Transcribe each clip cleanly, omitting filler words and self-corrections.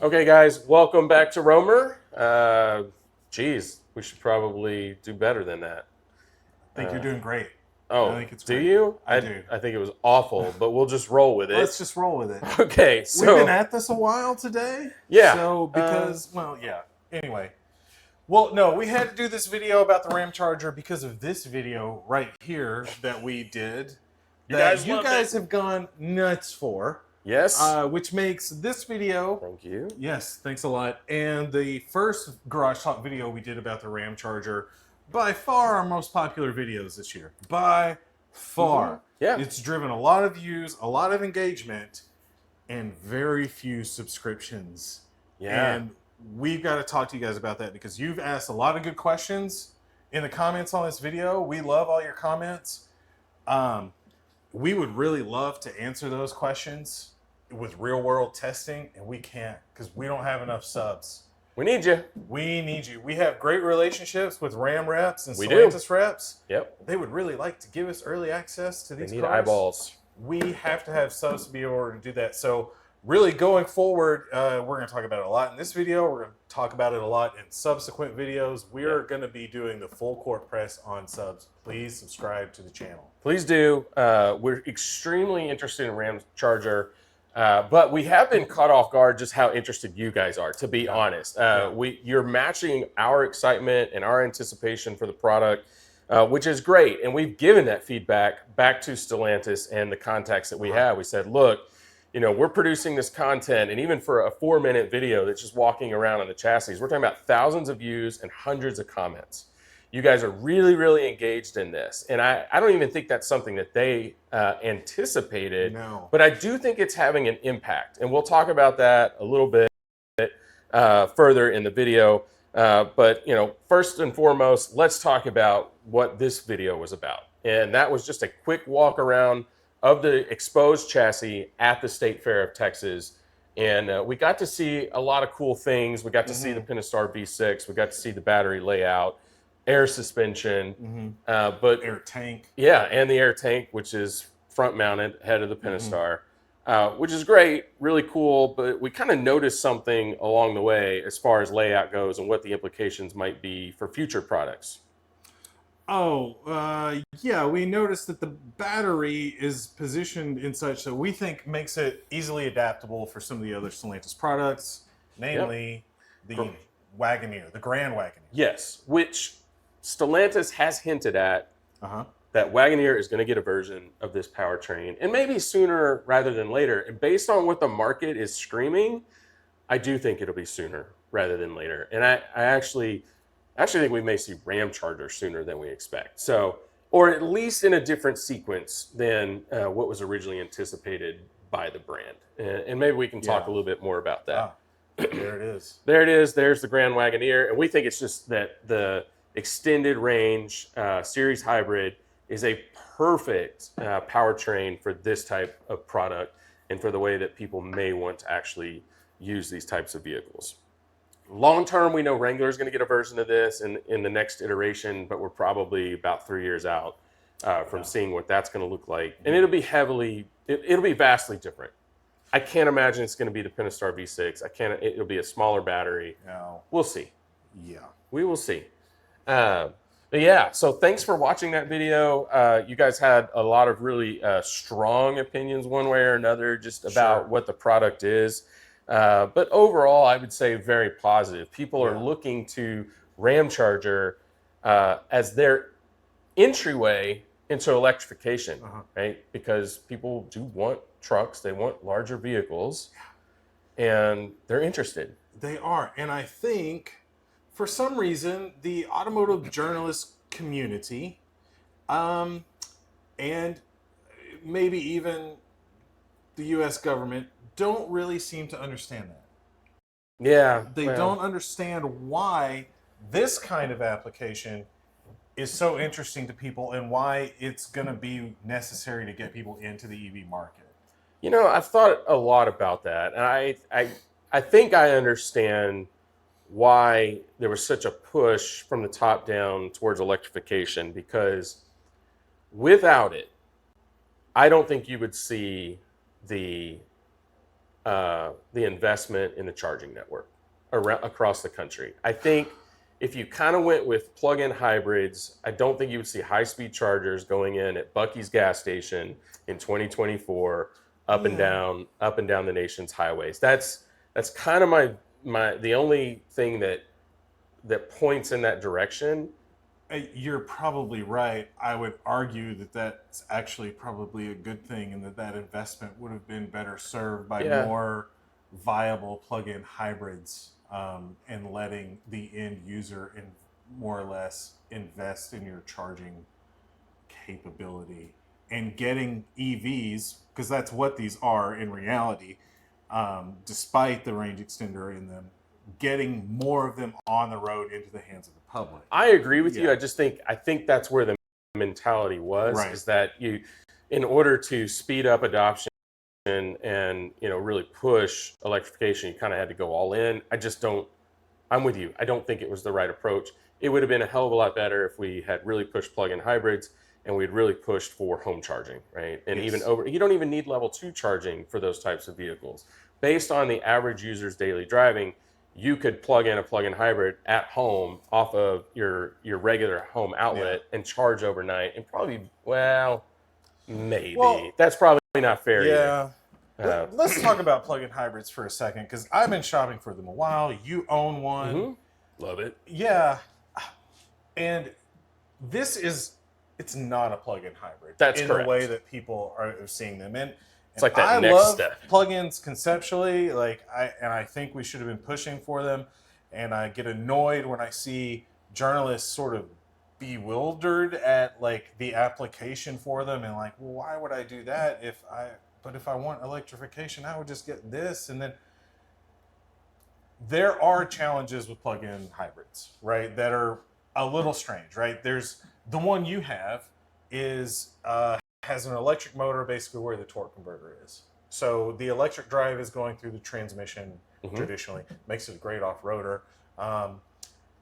Okay, guys, welcome back to Romer. Geez, we should probably do better than that. I think you're doing great. I Oh, think it's do great. you? I I do. I think it was awful, but we'll just roll with it. Let's just roll with it. Okay, We've been so at this a while today. yeah, Yeah. Anyway. Well, no, we had to do this video about the Ram Charger because of this video right here that we did you that guys you loved it. guys have gone nuts for, Yes, which makes this video. thank you. Yes, thanks a lot. And the first Garage Talk video we did about the Ram Charger, by far our most popular videos this year. By far. Yeah. It's driven a lot of views, a lot of engagement, and very few subscriptions. Yeah. And we've got to talk to you guys about that because you've asked a lot of good questions in the comments on this video. We love all your comments. We would really love to answer those questions with real world testing, and we can't because we don't have enough subs. We need you. We need you. We have great relationships with Ram reps and We do. Stellantis reps. Yep. They would really like to give us early access to They these need cars. eyeballs. We have to have subs to be able to do that. So really going forward, we're going to talk about it a lot in this video. We're going to talk about it a lot in subsequent videos. We are going to be doing the full court press on subs. Please subscribe to the channel. Please do. We're extremely interested in Ramcharger, but we have been caught off guard just how interested you guys are, to be honest. You're matching our excitement and our anticipation for the product, which is great. And we've given that feedback back to Stellantis and the contacts that we have. We said, look, you know, we're producing this content, and even for a 4-minute video that's just walking around on the chassis, we're talking about thousands of views and hundreds of comments. You guys are really, really engaged in this. And I don't even think that's something that they anticipated. No. But I do think it's having an impact. And we'll talk about that a little bit further in the video. But, you know, first and foremost, let's talk about what this video was about. And that was just a quick walk around of the exposed chassis at the State Fair of Texas. And we got to see a lot of cool things. We got to see the Pentastar V6. We got to see the battery layout, air suspension, but Air tank. Yeah, and the air tank, which is front mounted, head of the Pentastar, which is great, really cool. But we kind of noticed something along the way as far as layout goes and what the implications might be for future products. Yeah, we noticed that the battery is positioned in such that we think makes it easily adaptable for some of the other Stellantis products, namely the Wagoneer, the Grand Wagoneer. Yes, which Stellantis has hinted at that Wagoneer is going to get a version of this powertrain, and maybe sooner rather than later. And based on what the market is screaming, I do think it'll be sooner rather than later. And I actually think we may see Ramcharger sooner than we expect. So, or at least in a different sequence than what was originally anticipated by the brand. And maybe we can talk a little bit more about that. There it is. There it is. There's the Grand Wagoneer. And we think it's just that the extended range series hybrid is a perfect powertrain for this type of product and for the way that people may want to actually use these types of vehicles. Long term, we know Wrangler is going to get a version of this in the next iteration, but we're probably about 3 years out from seeing what that's going to look like. And it'll be vastly different. I can't imagine it's going to be the Pentastar V6. It'll be a smaller battery. No. We'll see. Yeah. We will see. But yeah, so thanks for watching that video. You guys had a lot of really strong opinions one way or another just about what the product is. But overall, I would say very positive. People are looking to Ramcharger as their entryway into electrification, right? Because people do want trucks, they want larger vehicles, and they're interested. They are. And I think for some reason, the automotive journalist community, and maybe even the U.S. government, don't really seem to understand that. Yeah. They don't understand why this kind of application is so interesting to people and why it's going to be necessary to get people into the EV market. You know, I've thought a lot about that, and I think I understand why there was such a push from the top down towards electrification, because without it, I don't think you would see the the investment in the charging network across the country. I think if you kind of went with plug-in hybrids, I don't think you would see high-speed chargers going in at Bucky's gas station in 2024 up and down the nation's highways. That's kind of the only thing that points in that direction. You're probably right. I would argue that that's actually probably a good thing, and that investment would have been better served by more viable plug-in hybrids, and letting the end user more or less invest in your charging capability and getting EVs, because that's what these are in reality, despite the range extender in them, getting more of them on the road into the hands of the public. I agree with you. I think that's where the mentality was, is that in order to speed up adoption and really push electrification, you kind of had to go all in. I'm with you. I don't think it was the right approach. It would have been a hell of a lot better if we had really pushed plug-in hybrids and we'd really pushed for home charging, right? And even you don't even need level 2 charging for those types of vehicles. Based on the average user's daily driving, you could plug in a plug-in hybrid at home off of your regular home outlet and charge overnight, and probably, maybe. That's probably not fair either. Let's talk about plug-in hybrids for a second, because I've been shopping for them a while. You own one. Love it. Yeah. And it's not a plug-in hybrid. That's in correct. The way that people are seeing them. And it's like that I next love step. Plug-ins conceptually, I think we should have been pushing for them. And I get annoyed when I see journalists sort of bewildered at the application for them, and why would I do that if I want electrification, I would just get this. And then there are challenges with plug-in hybrids, right, that are a little strange, right? There's the one you have has an electric motor basically where the torque converter is. So the electric drive is going through the transmission traditionally, makes it a great off-roader.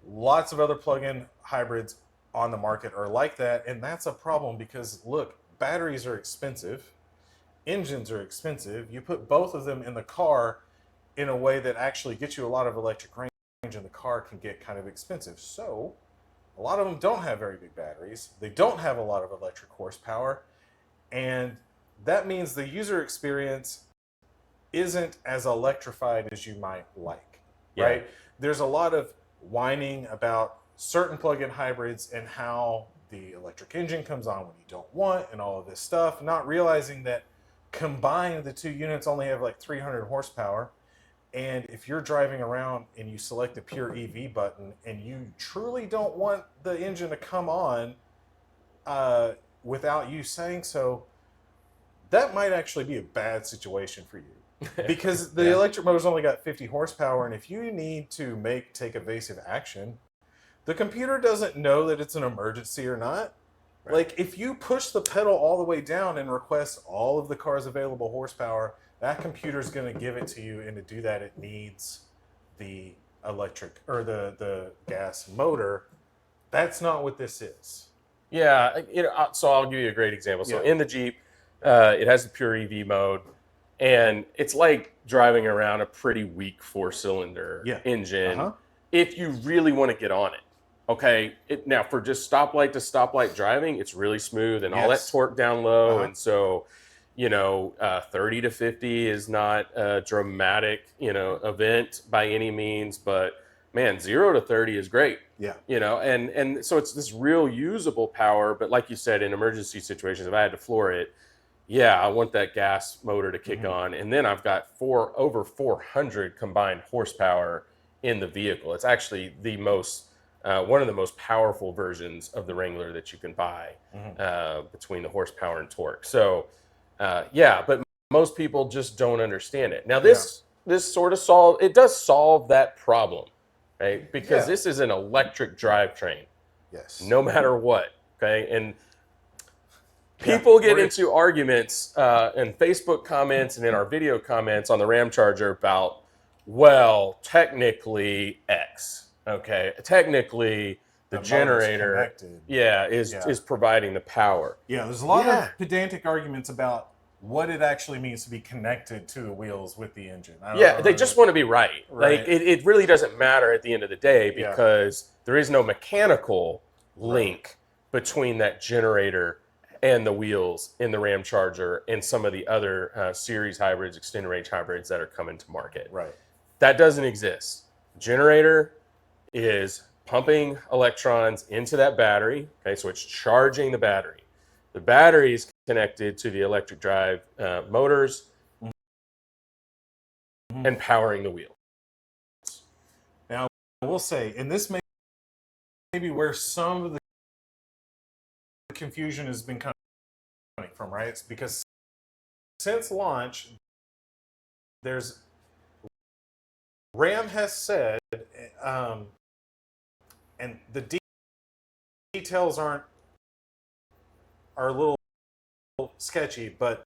Lots of other plug-in hybrids on the market are like that, and that's a problem because, look, batteries are expensive, engines are expensive. You put both of them in the car in a way that actually gets you a lot of electric range, and the car can get kind of expensive. So a lot of them don't have very big batteries. They don't have a lot of electric horsepower, and that means the user experience isn't as electrified as you might like, right? There's a lot of whining about certain plug-in hybrids and how the electric engine comes on when you don't want, and all of this stuff, not realizing that combined the two units only have 300 horsepower. And if you're driving around and you select the pure EV button and you truly don't want the engine to come on without you saying so, that might actually be a bad situation for you. Because the electric motor's only got 50 horsepower, and if you need to take evasive action, the computer doesn't know that it's an emergency or not. Right. If you push the pedal all the way down and request all of the car's available horsepower, that computer's going to give it to you, and to do that, it needs the electric or the gas motor. That's not what this is. Yeah, so I'll give you a great example. So in the Jeep, it has the pure EV mode, and it's like driving around a pretty weak 4-cylinder engine if you really want to get on it. Okay, now for just stoplight to stoplight driving, it's really smooth and all that torque down low, and so 30 to 50 is not a dramatic event by any means, but man, 0 to 30 is great. And so it's this real usable power. But like you said, in emergency situations, if I had to floor it, I want that gas motor to kick on, and then I've got over 400 combined horsepower in the vehicle. It's actually the most one of the most powerful versions of the Wrangler that you can buy, between the horsepower and torque. So but most people just don't understand it. Now this sort of does solve that problem, right? Because this is an electric drivetrain. No matter what. Okay. And people get into arguments in Facebook comments and in our video comments on the Ramcharger about, well, technically X. Okay, technically the generator is providing the power. There's a lot of pedantic arguments about what it actually means to be connected to the wheels with the engine. Yeah, they just want to be right. Right. Like it really doesn't matter at the end of the day Yeah. because there is no mechanical link between that generator and the wheels in the Ramcharger and some of the other series hybrids, extended range hybrids that are coming to market. Right. That doesn't exist. Generator is pumping electrons into that battery. Okay, so it's charging the battery. The battery is connected to the electric drive motors and powering the wheel. Now, I will say, and this may be where some of the confusion has been coming from, right? It's because since launch, Ram has said, and the details are a little sketchy, but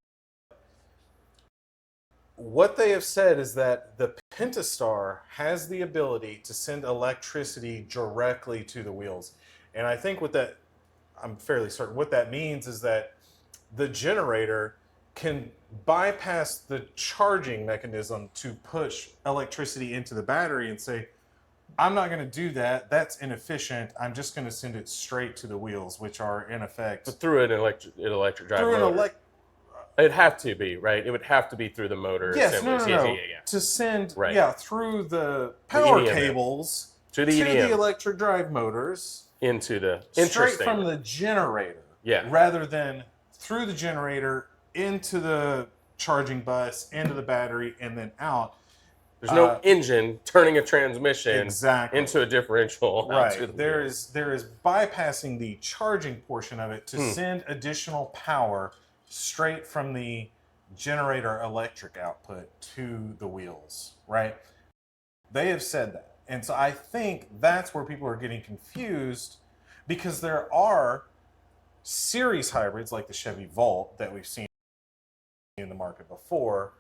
what they have said is that the Pentastar has the ability to send electricity directly to the wheels. And I think what that, I'm fairly certain what that means is that the generator can bypass the charging mechanism to push electricity into the battery and say, I'm not going to do that. That's inefficient. I'm just going to send it straight to the wheels, which are in effect But through an electric drive through motor. It'd have to be, right? It would have to be through the motor assemblies. No. Yeah. To send, Right. through the power EDM cables to the electric drive motors into the straight from the generator. Yeah. Rather than through the generator into the charging bus, into the battery, and then out. There's no engine turning a transmission exactly into a differential. Right. There is bypassing the charging portion of it to send additional power straight from the generator electric output to the wheels, right? They have said that. And so I think that's where people are getting confused because there are series hybrids like the Chevy Volt that we've seen in the market before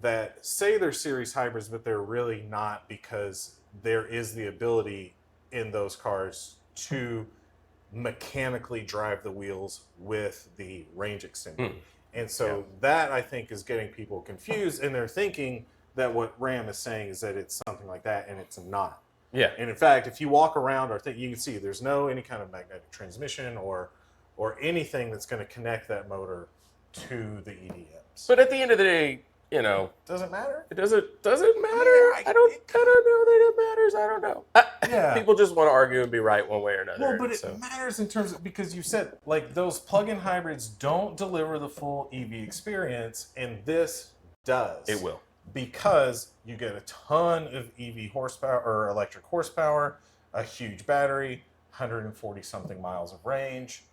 that say they're series hybrids, but they're really not because there is the ability in those cars to mechanically drive the wheels with the range extender. And so that I think is getting people confused, and they're thinking that what Ram is saying is that it's something like that, and it's not. Yeah. And in fact, if you walk around or think, you can see there's no any kind of magnetic transmission or anything that's going to connect that motor to the EDMs. But at the end of the day, you know, doesn't matter. It doesn't matter. I don't know that it matters. I don't know. Yeah. People just want to argue and be right one way or another. Well, but it matters in terms of, because you said like those plug-in hybrids don't deliver the full EV experience, and this does. It will. Because you get a ton of EV horsepower or electric horsepower, a huge battery, 140 something miles of range.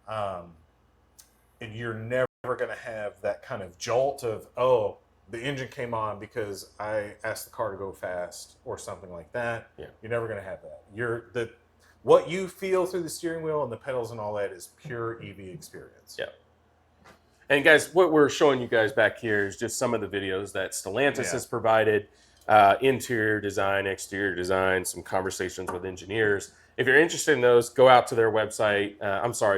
And you're never going to have that kind of jolt of, oh, the engine came on because I asked the car to go fast or something like that. Yeah. You're never going to have that. What you feel through the steering wheel and the pedals and all that is pure EV experience. Yeah. And guys, what we're showing you guys back here is just some of the videos that Stellantis has provided. Interior design, exterior design, some conversations with engineers. If you're interested in those, go out to their website,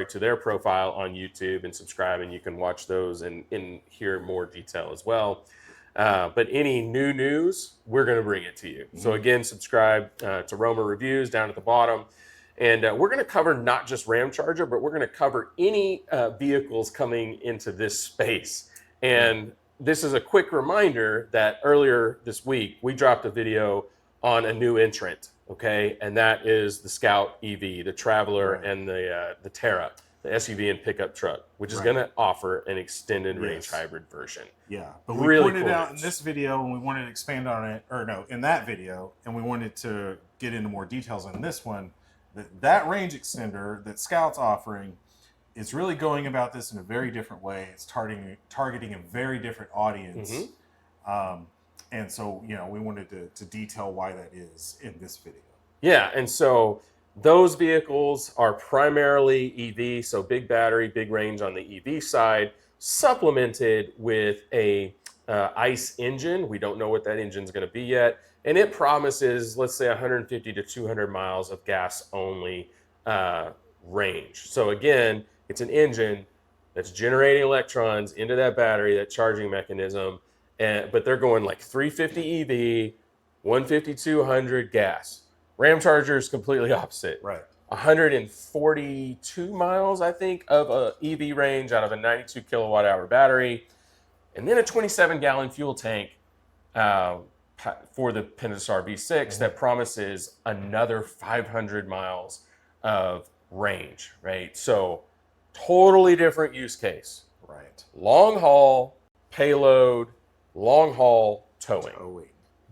to their profile on YouTube and subscribe, and you can watch those and hear more detail as well. But any new news, we're going to bring it to you. So again, subscribe to Roma Reviews down at the bottom. And we're going to cover not just Ramcharger, but we're going to cover any vehicles coming into this space. And this is a quick reminder that earlier this week, we dropped a video on a new entrant, okay? And that is the Scout EV, the Traveler, and the Terra, the SUV and pickup truck, which is going to offer an extended range hybrid version. Yeah, but we really pointed out in this video, and we wanted to expand on it, or no, in that video, and we wanted to get into more details on this one, that range extender that Scout's offering is really going about this in a very different way. It's targeting a very different audience. And so, we wanted to detail why that is in this video. Yeah, and so those vehicles are primarily EV, so big battery, big range on the EV side, supplemented with a ICE engine. We don't know what that engine is going to be yet. And it promises, let's say, 150 to 200 miles of gas-only range. So again, it's an engine that's generating electrons into that battery, that charging mechanism. But they're going like 350 EV, 150, 200 gas. Ramcharger is completely opposite. Right. 142 miles, I think, of a EV range out of a 92 kilowatt hour battery, and then a 27-gallon fuel tank for the Pentastar V6 that promises another 500 miles of range, right? So totally different use case. Right. Long haul payload, long haul towing.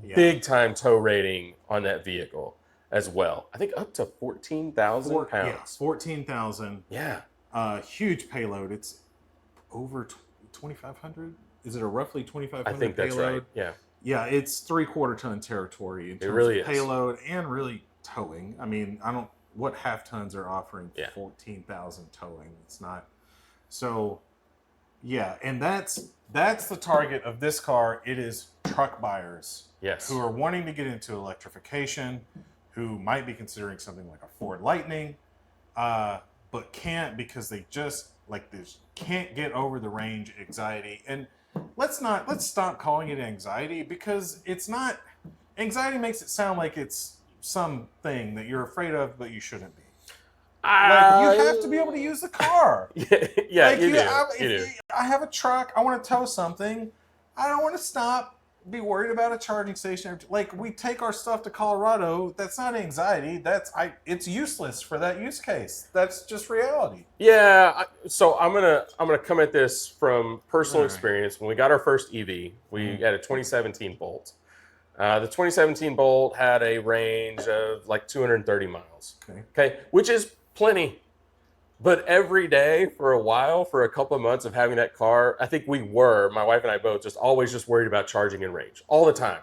Yeah. Big time tow rating on that vehicle as well. I think up to 14,000 pounds. Yeah, 14,000. Yeah. Huge payload. It's over 2,500. Is it a roughly 2,500 I think that's payload? right. Yeah. Yeah, it's 3/4 ton territory in terms really of is. payload and really towing. I mean, what half tons are offering for Yeah. 14,000 towing? It's not. So, yeah, and that's the target of this car. It is truck buyers. Yes. Who are wanting to get into electrification, who might be considering something like a Ford Lightning, but can't because they just can't get over the range anxiety. And let's stop calling it anxiety, because it's not. Anxiety makes it sound like it's something that you're afraid of, but you shouldn't be. Like, you have to be able to use the car. Yeah, Like, you do. I have a truck, I want to tow something, I don't want to stop, be worried about a charging station. Like, we take our stuff to Colorado. That's not anxiety. It's useless for that use case. That's just reality. Yeah. So I'm gonna come at this from personal experience. When we got our first EV, we had a 2017 Bolt. The 2017 Bolt had a range of like 230 miles. Okay, which is plenty. But every day for a while, for a couple of months of having that car, I think my wife and I both, always just worried about charging in range all the time.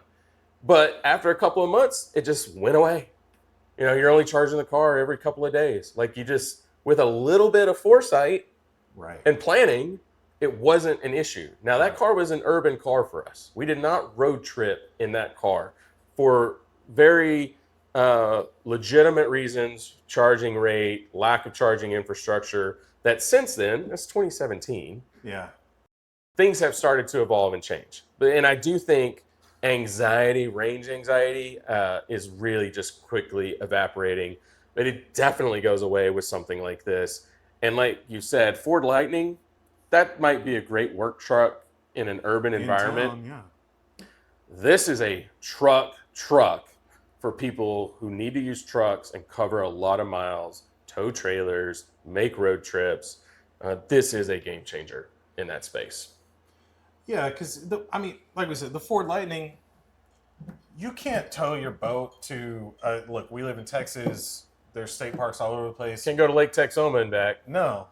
But after a couple of months, it just went away. You know, you're only charging the car every couple of days. Like, you just, with a little bit of foresight and planning, it wasn't an issue. Now, that car was an urban car for us. We did not road trip in that car for very legitimate reasons: charging rate, lack of charging infrastructure. That since then, that's 2017. Yeah. Things have started to evolve and change. And I do think range anxiety, is really just quickly evaporating. But it definitely goes away with something like this. And like you said, Ford Lightning, that might be a great work truck in an urban environment. Town, yeah. This is a truck for people who need to use trucks and cover a lot of miles, tow trailers, make road trips. This is a game changer in that space. Yeah, because like we said, the Ford Lightning, you can't tow your boat to. Look, we live in Texas. There's state parks all over the place. Can't go to Lake Texoma and back. No,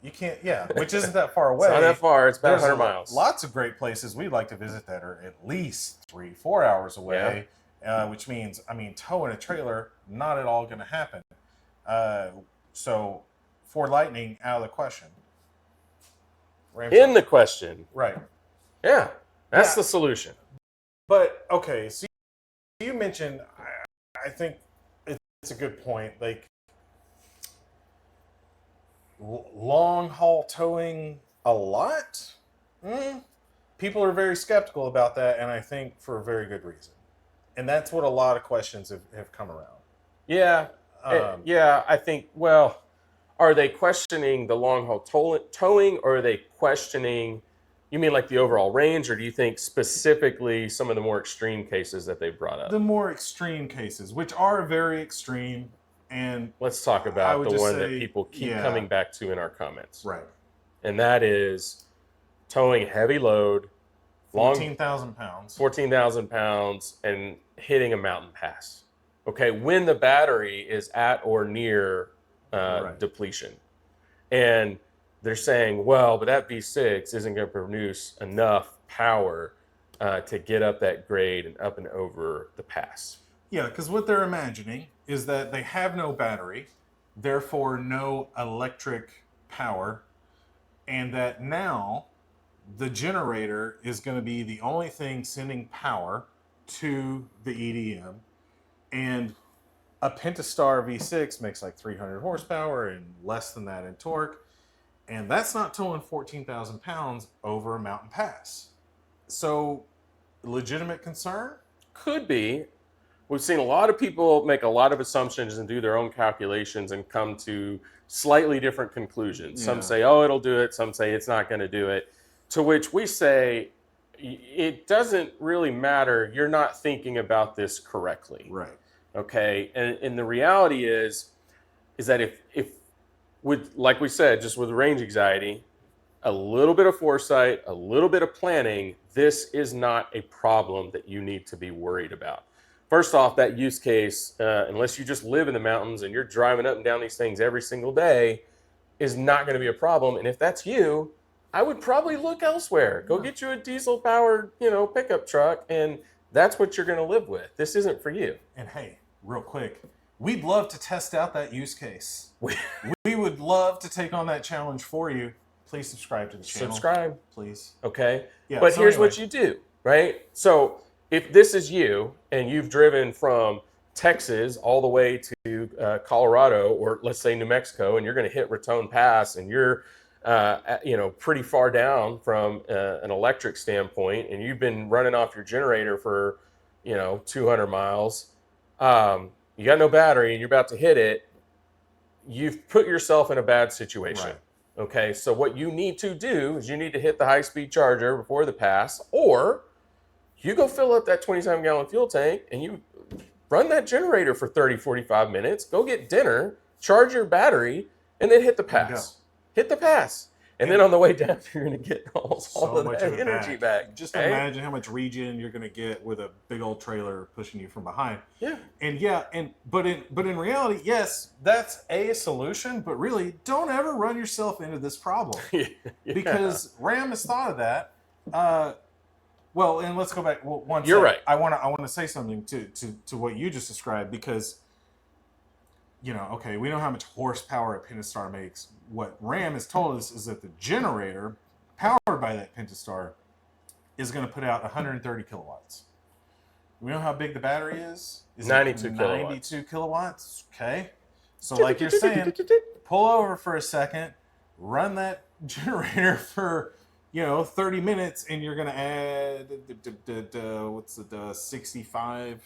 you can't. Yeah, which isn't that far away. It's not that far. It's about 100 miles. Lots of great places we'd like to visit that are at least 3-4 hours away. Yeah. Which means, towing a trailer, not at all going to happen. So, Ford Lightning, out of the question. In the question. Right. Yeah, that's the solution. But, okay, so you mentioned, I think it's a good point, like, long haul towing a lot? People are very skeptical about that, and I think for a very good reason. And that's what a lot of questions have come around. Yeah. I think, are they questioning the long haul towing, or are they questioning, you mean like the overall range, or do you think specifically some of the more extreme cases that they brought up? The more extreme cases, which are very extreme. And let's talk about the one that people keep coming back to in our comments. Right. And that is towing heavy load, 14,000 pounds. 14,000 pounds, and hitting a mountain pass. Okay, when the battery is at or near depletion. And they're saying, well, but that V6 isn't going to produce enough power to get up that grade and up and over the pass. Yeah, because what they're imagining is that they have no battery, therefore no electric power, and that now the generator is going to be the only thing sending power to the EDM. And a Pentastar V6 makes like 300 horsepower and less than that in torque. And that's not towing 14,000 pounds over a mountain pass. So, legitimate concern? Could be. We've seen a lot of people make a lot of assumptions and do their own calculations and come to slightly different conclusions. Some Yeah. say, oh, it'll do it. Some say it's not going to do it. To which we say, it doesn't really matter. You're not thinking about this correctly. Right. Okay. And the reality is that if with, like we said, just with range anxiety, a little bit of foresight, a little bit of planning, this is not a problem that you need to be worried about. First off, that use case, unless you just live in the mountains and you're driving up and down these things every single day, is not going to be a problem. And if that's you, I would probably look elsewhere. Go get you a diesel-powered, pickup truck, and that's what you're going to live with. This isn't for you. And hey, real quick, we'd love to test out that use case. We would love to take on that challenge for you. Please subscribe to the channel. Subscribe, please. Okay. Yeah. But so here's anyway. what you do, right? So if this is you and you've driven from Texas all the way to Colorado, or let's say New Mexico, and you're going to hit Raton Pass, and you're pretty far down from an electric standpoint, and you've been running off your generator for 200 miles, you got no battery, and you're about to hit it, you've put yourself in a bad situation. Right. Okay, so what you need to do is you need to hit the high-speed charger before the pass, or you go fill up that 27-gallon fuel tank and you run that generator for 30, 45 minutes, go get dinner, charge your battery, and then hit the pass. Hit the pass. And then on the way down, you're going to get all of that energy back. Just imagine how much regen you're going to get with a big old trailer pushing you from behind. Yeah. But in reality, yes, that's a solution, but really don't ever run yourself into this problem. Because Ram has thought of that. Well, and let's go back one second. You're right. I want to say something to what you just described, because okay, we know how much horsepower a Pentastar makes. What Ram has told us is that the generator powered by that Pentastar is going to put out 130 kilowatts. We know how big the battery is? 92 kilowatts. 92 kilowatts. Okay. So like you're saying, pull over for a second, run that generator for 30 minutes, and you're going to add what's the 65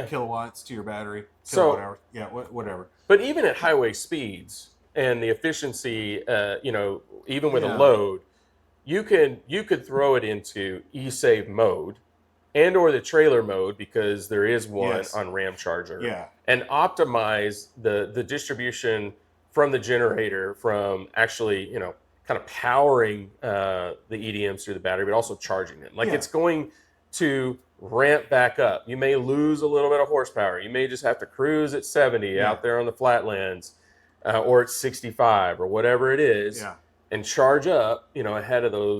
kilowatts to your battery. So hours. Yeah, whatever. But even at highway speeds and the efficiency, even with a load, you could throw it into e-save mode and or the trailer mode, because there is one on Ramcharger. Yeah. And optimize the distribution from the generator, from actually, kind of powering the EDMs through the battery, but also charging them. It's going to ramp back up. You may lose a little bit of horsepower. You may just have to cruise at 70 out there on the flatlands, or at 65 or whatever it is, and charge up, ahead of those,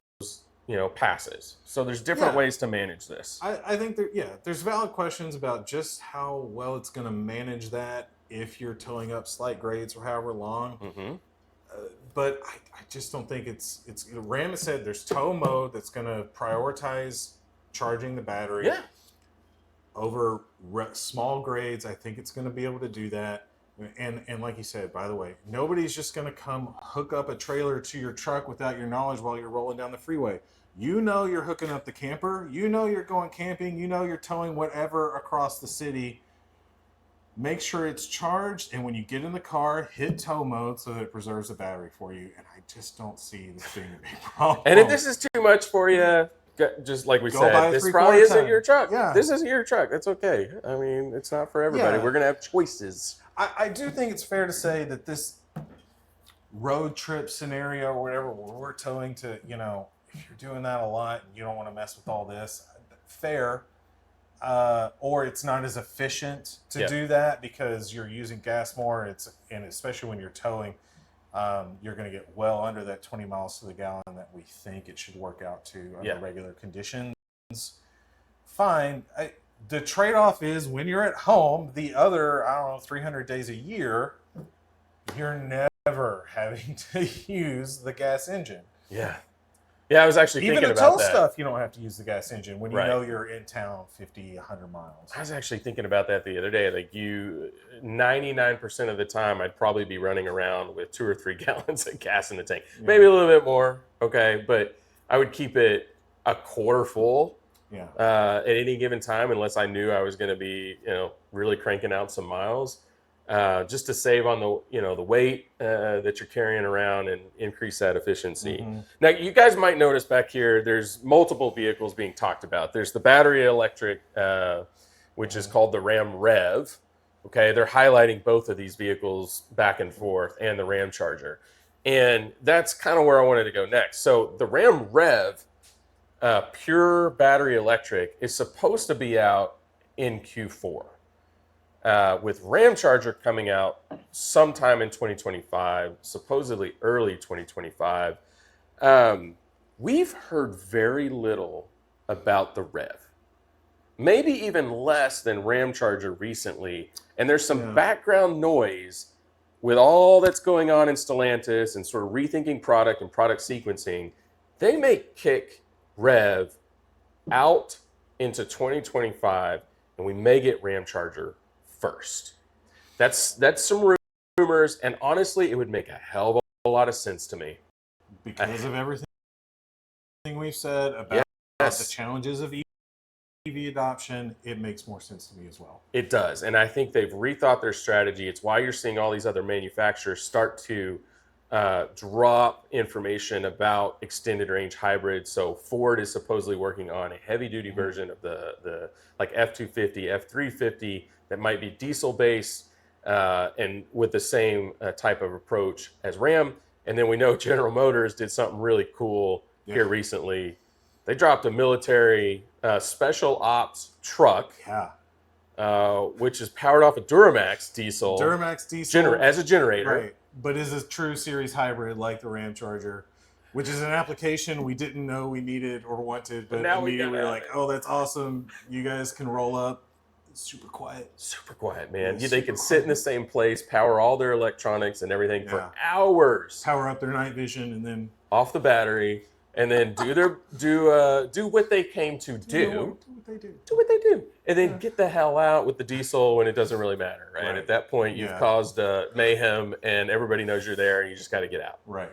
passes. So there's different ways to manage this. I think there's valid questions about just how well it's going to manage that if you're towing up slight grades for however long. Mm-hmm. But I just don't think it's Ram has said there's tow mode that's going to prioritize charging the battery over small grades. I think it's going to be able to do that. And like you said, by the way, nobody's just going to come hook up a trailer to your truck without your knowledge while you're rolling down the freeway. You're hooking up the camper. You're going camping. You're towing whatever across the city. Make sure it's charged, and when you get in the car, hit tow mode so that it preserves the battery for you. And I just don't see this being a big problem. And if this is too much for you, just like we said, this probably isn't your truck. Yeah. This isn't your truck. That's okay. I mean, it's not for everybody. Yeah. We're going to have choices. I do think it's fair to say that this road trip scenario or whatever, where we're towing to, if you're doing that a lot and you don't want to mess with all this, fair. Or it's not as efficient to do that because you're using gas more. And especially when you're towing, you're going to get well under that 20 miles to the gallon that we think it should work out to under regular conditions. Fine. The trade-off is when you're at home, the other, 300 days a year, you're never having to use the gas engine. Yeah. Yeah, I was actually Even thinking to about tow that. stuff, you don't have to use the gas engine when you Right. know you're in town 50, 100 miles. I was actually thinking about that the other day. Like 99% of the time, I'd probably be running around with 2 or 3 gallons of gas in the tank. Yeah. Maybe a little bit more, okay, but I would keep it a quarter full Yeah. at any given time, unless I knew I was going to be, really cranking out some miles, just to save on the weight that you're carrying around and increase that efficiency. Mm-hmm. Now, you guys might notice back here, there's multiple vehicles being talked about. There's the battery electric, which is called the Ram Rev. Okay, they're highlighting both of these vehicles back and forth, and the Ramcharger, and that's kind of where I wanted to go next. So the Ram Rev, pure battery electric, is supposed to be out in Q4. With Ramcharger coming out sometime in 2025, supposedly early 2025, we've heard very little about the Rev. Maybe even less than Ramcharger recently. And there's some background noise with all that's going on in Stellantis and sort of rethinking product and product sequencing. They may kick Rev out into 2025, and we may get Ramcharger first. That's some rumors, and honestly, it would make a hell of a lot of sense to me. Because of everything we've said about the challenges of EV adoption, it makes more sense to me as well. It does, and I think they've rethought their strategy. It's why you're seeing all these other manufacturers start to drop information about extended range hybrids. So Ford is supposedly working on a heavy duty version of the like F-250, F-350 that might be diesel based and with the same type of approach as Ram. And then we know General Motors did something really cool here recently. They dropped a military special ops truck, which is powered off a Duramax diesel. As a generator. Right. But is a true series hybrid like the Ramcharger, which is an application we didn't know we needed or wanted, but now immediately we were like, oh, that's awesome. You guys can roll up. It's super quiet. Super quiet, man. They can sit in the same place, power all their electronics and everything for hours. Power up their night vision and then off the battery, and then do what they came to do. Do what they do. Do what they do. And then get the hell out with the diesel when it doesn't really matter, right? At that point, you've caused mayhem, and everybody knows you're there, and you just got to get out. Right.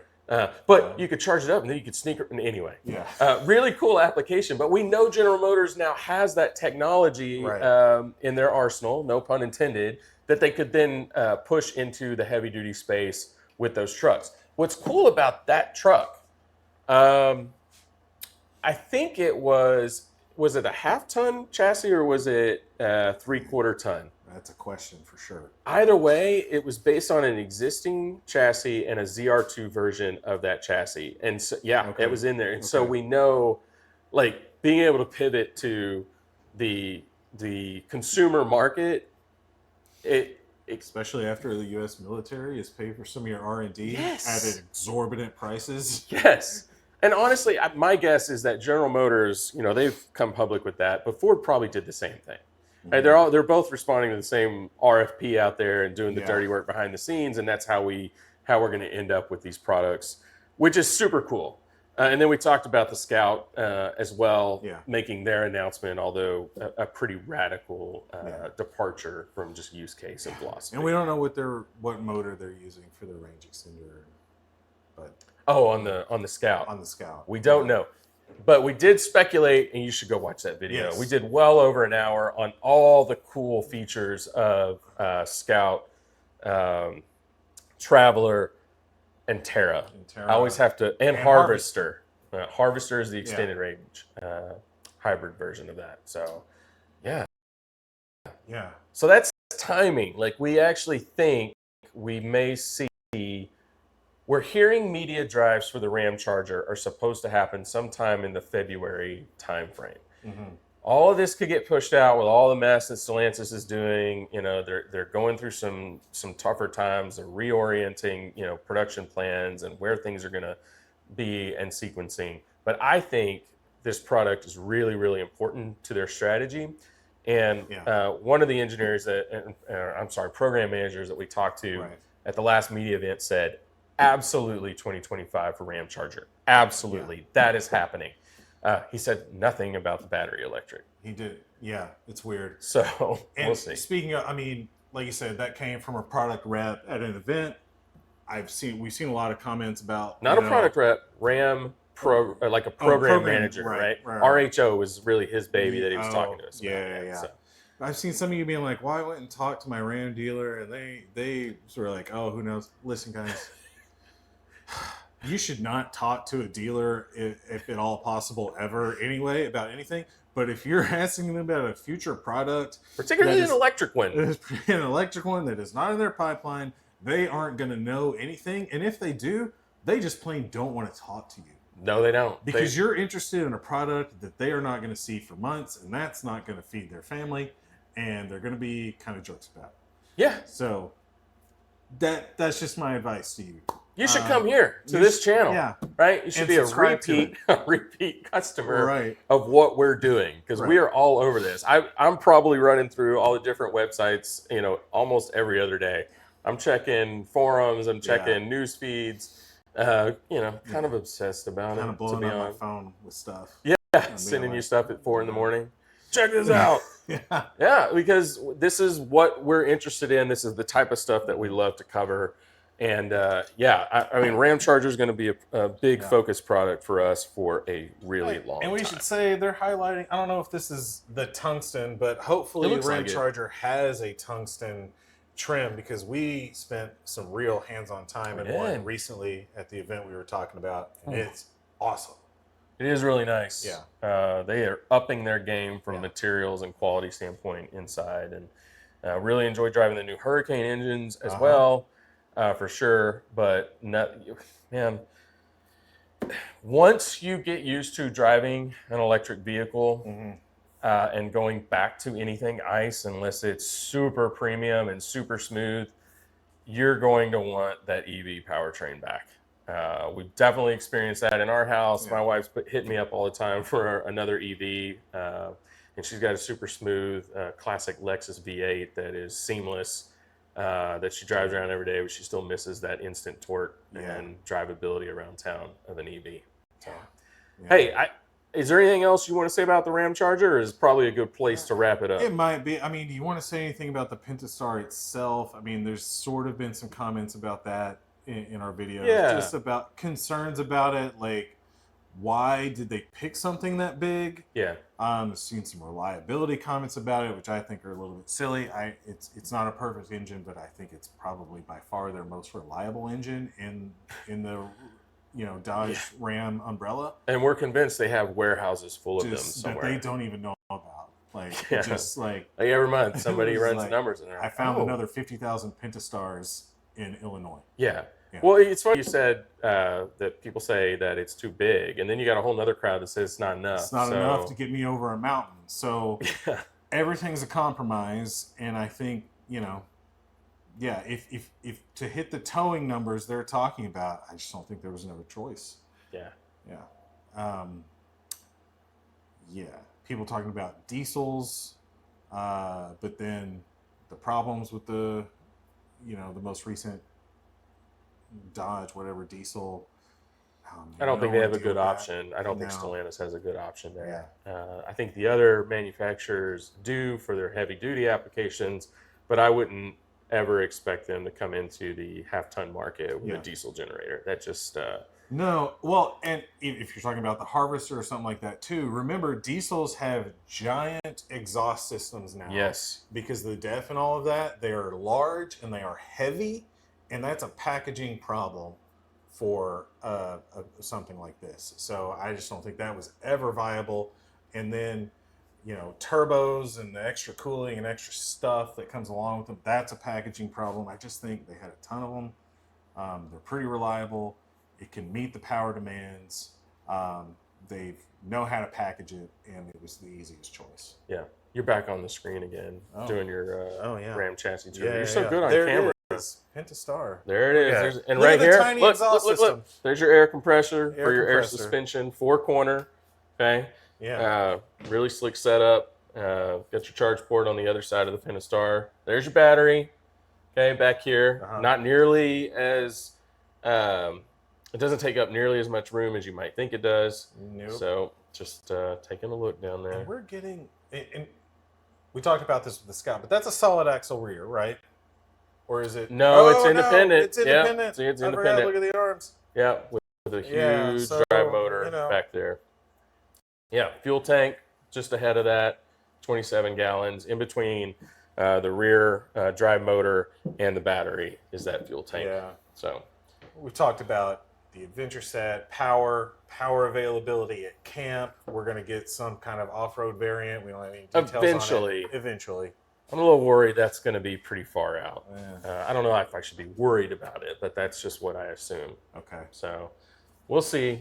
But you could charge it up, and then you could sneak it anyway. Yeah. Really cool application. But we know General Motors now has that technology in their arsenal, no pun intended, that they could then push into the heavy-duty space with those trucks. What's cool about that truck, I think it was it a half-ton chassis or was it 3/4 ton? That's a question for sure. Either way, it was based on an existing chassis and a ZR2 version of that chassis. And so, it was in there. And so we know, like, being able to pivot to the consumer market, especially after the U.S. military has paid for some of your R&D at exorbitant prices. Yes. And honestly, my guess is that General Motors, they've come public with that, but Ford probably did the same thing. Mm-hmm. They're both responding to the same RFP out there and doing the dirty work behind the scenes, and that's how we're going to end up with these products, which is super cool. And then we talked about the Scout as well, making their announcement, although a pretty radical departure from just use case and philosophy. And we don't know what motor they're using for their range extender, but. Oh, on the Scout. On the Scout. We don't know. But we did speculate, and you should go watch that video. Yes. We did well over an hour on all the cool features of Scout, Traveler, and Terra. I always have to, and Harvester. Harvester is the extended range hybrid version of that. So, yeah. So that's timing. Like, we actually think we may see. We're hearing media drives for the Ramcharger are supposed to happen sometime in the February timeframe. Mm-hmm. All of this could get pushed out with all the mess that Stellantis is doing. They're going through some tougher times. They're reorienting, production plans and where things are going to be and sequencing. But I think this product is really, really important to their strategy. And one of the engineers program managers that we talked to at the last media event said, absolutely 2025 for Ramcharger. Absolutely. That is happening. He said nothing about the battery electric. He did. Yeah, it's weird. So And we'll see. speaking of, I mean, like you said, that came from a product rep at an event. We've seen a lot of comments about Not a product rep, Ram like a program manager, right? RHO was really his baby that he was talking to us about. Yeah. So. I've seen some of you being like, "Well, I went and talked to my Ram dealer, and they sort of like, oh, who knows? Listen, guys, you should not talk to a dealer if at all possible ever anyway about anything. But if you're asking them about a future product, particularly an electric one, that is not in their pipeline, they aren't going to know anything. And if they do, they just plain don't want to talk to you. No, they don't. Because you're interested in a product that they are not going to see for months, and that's not going to feed their family, and they're going to be kind of jerks about it. Yeah. So that's just my advice to you. You should come here to this channel, right? You should be a repeat customer of what we're doing, because we are all over this. I'm probably running through all the different websites, almost every other day. I'm checking forums, I'm checking news feeds, kind of obsessed about it. Kind of blowing up my phone with stuff. Yeah, sending you stuff at 4 a.m. Check this out. Yeah, because this is what we're interested in. This is the type of stuff that we love to cover. And I mean, Ramcharger is going to be a big focus product for us for a really long time. And we should say they're highlighting, I don't know if this is the tungsten, but hopefully Ramcharger has a tungsten trim, because we spent some real hands-on time in one recently at the event we were talking about. And it's awesome. It is really nice. Yeah. They are upping their game from a materials and quality standpoint inside. And really enjoy driving the new Hurricane engines as well. For sure, but once you get used to driving an electric vehicle and going back to anything ICE, unless it's super premium and super smooth, you're going to want that EV powertrain back. We've definitely experienced that in our house. My wife's hitting me up all the time for another EV, and she's got a super smooth classic Lexus V8 that is seamless. That she drives around every day, but she still misses that instant torque and drivability around town of an EV. So, hey, is there anything else you want to say about the Ramcharger, or is it probably a good place to wrap it up? It might be. I mean, do you want to say anything about the Pentastar itself? I mean, there's sort of been some comments about that in our videos. Just about concerns about it, like, why did they pick something that big? I've seen some reliability comments about it, which I think are a little bit silly. It's not a perfect engine, but I think it's probably by far their most reliable engine in the Dodge Ram umbrella. And we're convinced they have warehouses full of them somewhere that they don't even know about. Like just like every month somebody runs the numbers in there. I found another 50,000 Pentastars in Illinois. Yeah. Well, it's funny you said that people say that it's too big, and then you got a whole other crowd that says it's not enough. It's not enough to get me over a mountain. So everything's a compromise, and I think if to hit the towing numbers they're talking about, I just don't think there was another choice. People talking about diesels, but then the problems with the the most recent Dodge, whatever diesel. I don't think they have a good option. I don't think Stellantis has a good option there. I think the other manufacturers do for their heavy duty applications, but I wouldn't ever expect them to come into the half-ton market with a diesel generator. That just no. Well, and if you're talking about the Harvester or something like that too, remember diesels have giant exhaust systems now. Yes. Because of the DEF and all of that, they are large and they are heavy. And that's a packaging problem for something like this. So I just don't think that was ever viable. And then, turbos and the extra cooling and extra stuff that comes along with them, that's a packaging problem. I just think they had a ton of them. They're pretty reliable. It can meet the power demands. They know how to package it, and it was the easiest choice. Yeah. You're back on the screen again, doing your Ram chassis tour. You're so good on there camera. Pentastar. There it is. And look right here, tiny exhaust system. There's your air compressor for your air suspension, 4-corner. Okay. Really slick setup. Got your charge port on the other side of the Pentastar. There's your battery. Okay, back here. Not nearly as It doesn't take up nearly as much room as you might think it does. Nope. So just taking a look down there. And we're getting, and we talked about this with the Scout, but that's a solid axle rear, right? Or is it? No, it's independent. No, it's independent. Yeah, see, it's I independent. forgot, look at the arms. Yeah, with a huge drive motor back there. Yeah, fuel tank just ahead of that, 27 gallons. In between the rear drive motor and the battery is that fuel tank. Yeah. So we talked about the adventure set, power availability at camp. We're going to get some kind of off-road variant. We don't have any details eventually. on it. Eventually. I'm a little worried that's going to be pretty far out. Yeah. I don't know if I should be worried about it, but that's just what I assume. Okay. So we'll see.